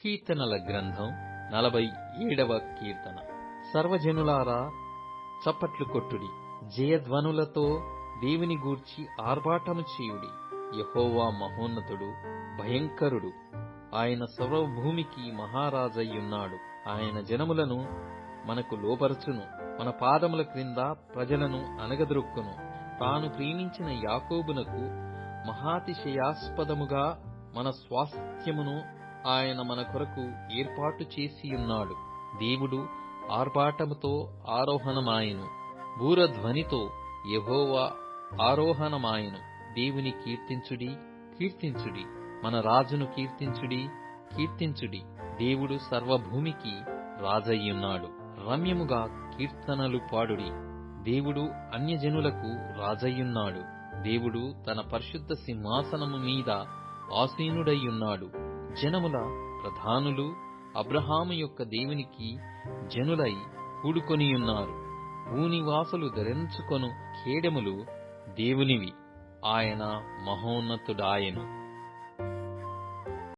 కీర్తనల గ్రంథం 47వ కీర్తన. సర్వజనులారా చప్పట్లు కొట్టుడి, జయధ్వనులతో దేవుని గూర్చి ఆర్భాటము చేయుడి. యెహోవా మహోన్నతుడు, భయంకరుడు. ఆయన సర్వభూమికి మహారాజయ్యున్నాడు. ఆయన జనములను మనకు లోపరచును, మన పాదముల క్రింద ప్రజలను అనగదొరుక్కును. తాను ప్రేమించిన యాకోబునకు మహాతిశయాస్పదముగా మన స్వాస్థ్యమును ఆయన మన కొరకు ఏర్పాటు చేసియున్నాడు. దేవుడు ఆర్భాటముతో ఆరోహణమాయెను, బూరధ్వనితో యెహోవా ఆరోహణమాయెను. దేవుని కీర్తించుడి, కీర్తించుడి, మన రాజును కీర్తించుడి, కీర్తించుడి. దేవుడు సర్వభూమికి రాజయ్యున్నాడు. రమ్యముగా కీర్తనలు పాడుడి. దేవుడు అన్యజనులకు రాజయ్యున్నాడు. దేవుడు తన పరిశుద్ధ సింహాసనము మీద ఆసీనుడయ్యున్నాడు. జనముల ప్రధానులు అబ్రహాము యొక్క దేవునికి జనులై కూడుకొనియున్నారు. భూనివాసులు ధరించుకొను కేడెములు దేవునివి. ఆయన మహోన్నతుడాయెను.